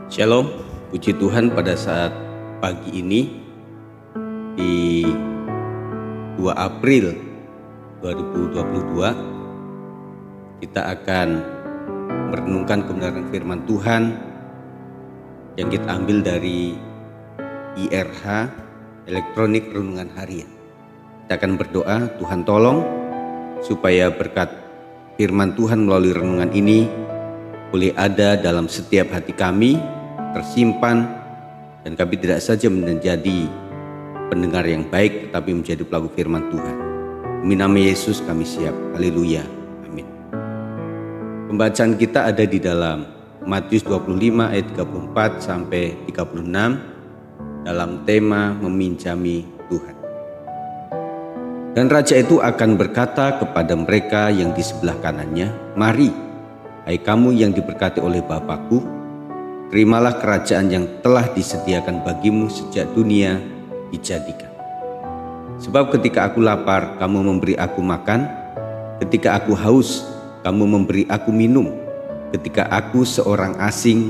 Shalom, puji Tuhan pada saat pagi ini di 2 April 2022 kita akan merenungkan kebenaran firman Tuhan yang kita ambil dari IRH, Elektronik Renungan Harian. Kita akan berdoa, Tuhan tolong supaya berkat firman Tuhan melalui renungan ini boleh ada dalam setiap hati kami, tersimpan, dan kami tidak saja menjadi pendengar yang baik tetapi menjadi pelaku firman Tuhan. Demi nama Yesus kami siap. Haleluya. Amin. Pembacaan kita ada di dalam Matius 25 ayat 34 sampai 36 dalam tema meminjami Tuhan. Dan raja itu akan berkata kepada mereka yang di sebelah kanannya, "Mari, hai kamu yang diberkati oleh Bapa-Ku, terimalah kerajaan yang telah disediakan bagimu sejak dunia dijadikan. Sebab ketika aku lapar, kamu memberi aku makan. Ketika aku haus, kamu memberi aku minum. Ketika aku seorang asing,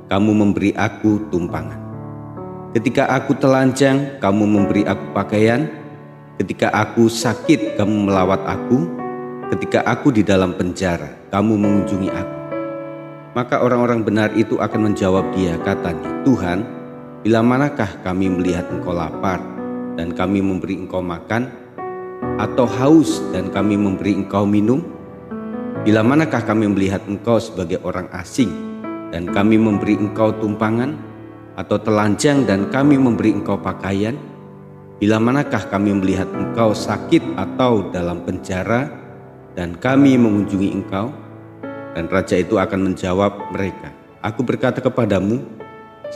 kamu memberi aku tumpangan. Ketika aku telanjang, kamu memberi aku pakaian. Ketika aku sakit, kamu melawat aku. Ketika aku di dalam penjara, kamu mengunjungi aku." Maka orang-orang benar itu akan menjawab dia, katanya, "Tuhan, bila manakah kami melihat engkau lapar dan kami memberi engkau makan, atau haus dan kami memberi engkau minum? Bila manakah kami melihat engkau sebagai orang asing dan kami memberi engkau tumpangan, atau telanjang dan kami memberi engkau pakaian? Bila manakah kami melihat engkau sakit atau dalam penjara dan kami mengunjungi engkau?" Dan raja itu akan menjawab mereka, "Aku berkata kepadamu,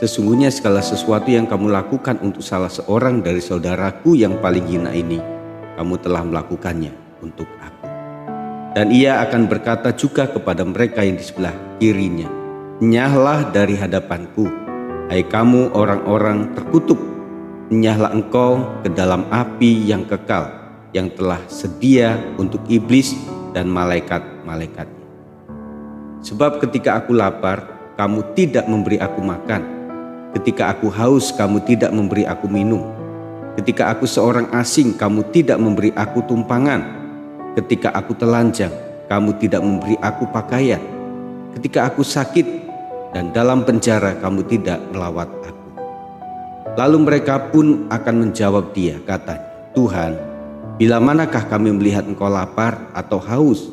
sesungguhnya segala sesuatu yang kamu lakukan untuk salah seorang dari saudaraku yang paling hina ini, kamu telah melakukannya untuk aku." Dan ia akan berkata juga kepada mereka yang di sebelah kirinya, "Enyahlah dari hadapanku, hai kamu orang-orang terkutuk, enyahlah engkau ke dalam api yang kekal, yang telah sedia untuk iblis dan malaikat-malaikatnya. Sebab ketika aku lapar, kamu tidak memberi aku makan. Ketika aku haus, kamu tidak memberi aku minum. Ketika aku seorang asing, kamu tidak memberi aku tumpangan. Ketika aku telanjang, kamu tidak memberi aku pakaian. Ketika aku sakit dan dalam penjara, kamu tidak melawat aku." Lalu mereka pun akan menjawab dia, katanya, "Tuhan, bila manakah kami melihat engkau lapar atau haus,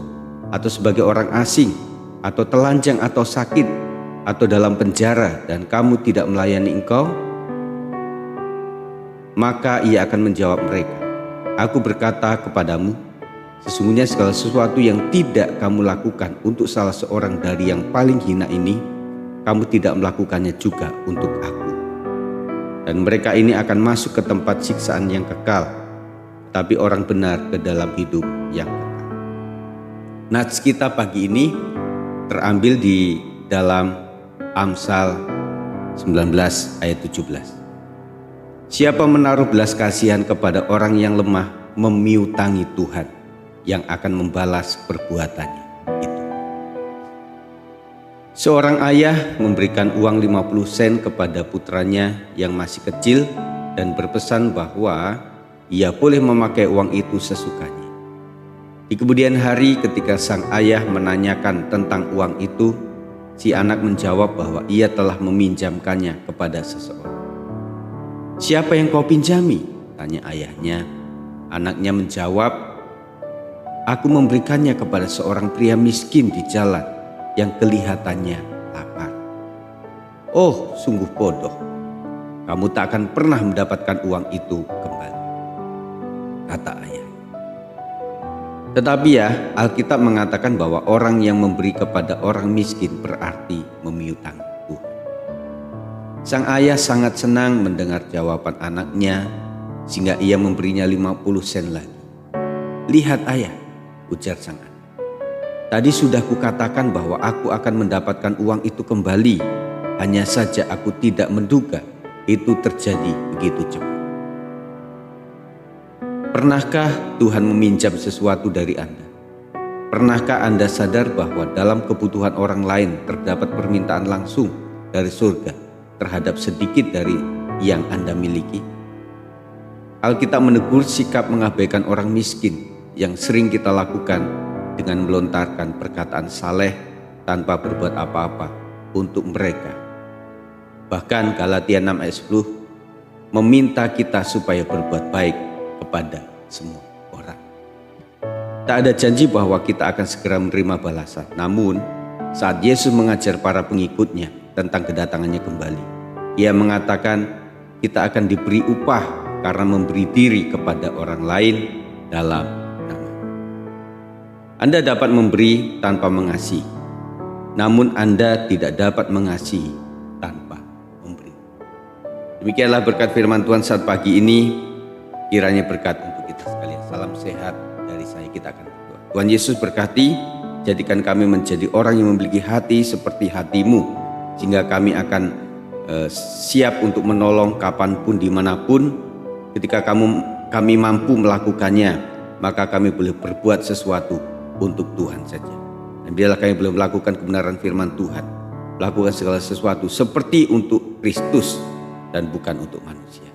atau sebagai orang asing, atau telanjang atau sakit, atau dalam penjara dan kamu tidak melayani engkau?" Maka ia akan menjawab mereka, "Aku berkata kepadamu, sesungguhnya segala sesuatu yang tidak kamu lakukan untuk salah seorang dari yang paling hina ini, kamu tidak melakukannya juga untuk aku." Dan mereka ini akan masuk ke tempat siksaan yang kekal, tapi orang benar ke dalam hidup yang kekal. Nats kita pagi ini terambil di dalam Amsal 19 ayat 17. "Siapa menaruh belas kasihan kepada orang yang lemah, memiutangi Tuhan yang akan membalas perbuatannya itu." Seorang ayah memberikan uang 50 sen kepada putranya yang masih kecil dan berpesan bahwa ia boleh memakai uang itu sesukanya. Di kemudian hari ketika sang ayah menanyakan tentang uang itu, si anak menjawab bahwa ia telah meminjamkannya kepada seseorang. "Siapa yang kau pinjami?" tanya ayahnya. Anaknya menjawab, "Aku memberikannya kepada seorang pria miskin di jalan yang kelihatannya lapar." "Oh, sungguh bodoh. Kamu tak akan pernah mendapatkan uang itu kembali," kata ayah. Tetapi Alkitab mengatakan bahwa orang yang memberi kepada orang miskin berarti memiutangi Tuhan. Sang ayah sangat senang mendengar jawaban anaknya, sehingga ia memberinya 50 sen lagi. "Lihat ayah," ujar sang anak, "tadi sudah kukatakan bahwa aku akan mendapatkan uang itu kembali. Hanya saja aku tidak menduga itu terjadi begitu cepat." Pernahkah Tuhan meminjam sesuatu dari Anda? Pernahkah Anda sadar bahwa dalam kebutuhan orang lain terdapat permintaan langsung dari surga terhadap sedikit dari yang Anda miliki? Alkitab menegur sikap mengabaikan orang miskin yang sering kita lakukan dengan melontarkan perkataan saleh tanpa berbuat apa-apa untuk mereka. Bahkan Galatia 6 ayat 10 meminta kita supaya berbuat baik kepada semua orang. Tak ada janji bahwa kita akan segera menerima balasan. Namun, saat Yesus mengajar para pengikutnya tentang kedatangannya kembali, Ia mengatakan kita akan diberi upah karena memberi diri kepada orang lain dalam nama. Anda dapat memberi tanpa mengasihi, namun Anda tidak dapat mengasihi tanpa memberi. Demikianlah berkat firman Tuhan saat pagi ini. Kiranya berkat untuk kita sekalian. Salam sehat dari saya, kita akan berdoa. Tuhan Yesus berkati, jadikan kami menjadi orang yang memiliki hati seperti hati-Mu, sehingga kami akan siap untuk menolong kapanpun, dimanapun. Ketika kami mampu melakukannya, maka kami boleh berbuat sesuatu untuk Tuhan saja. Dan biarlah kami boleh melakukan kebenaran firman Tuhan, melakukan segala sesuatu seperti untuk Kristus dan bukan untuk manusia.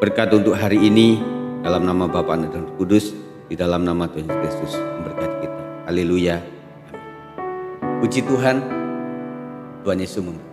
Berkat untuk hari ini, dalam nama Bapa, Anak, dan Roh Kudus, di dalam nama Tuhan Yesus Kristus memberkati kita. Haleluya. Amin. Puji Tuhan. Tuhan Yesus memberkati.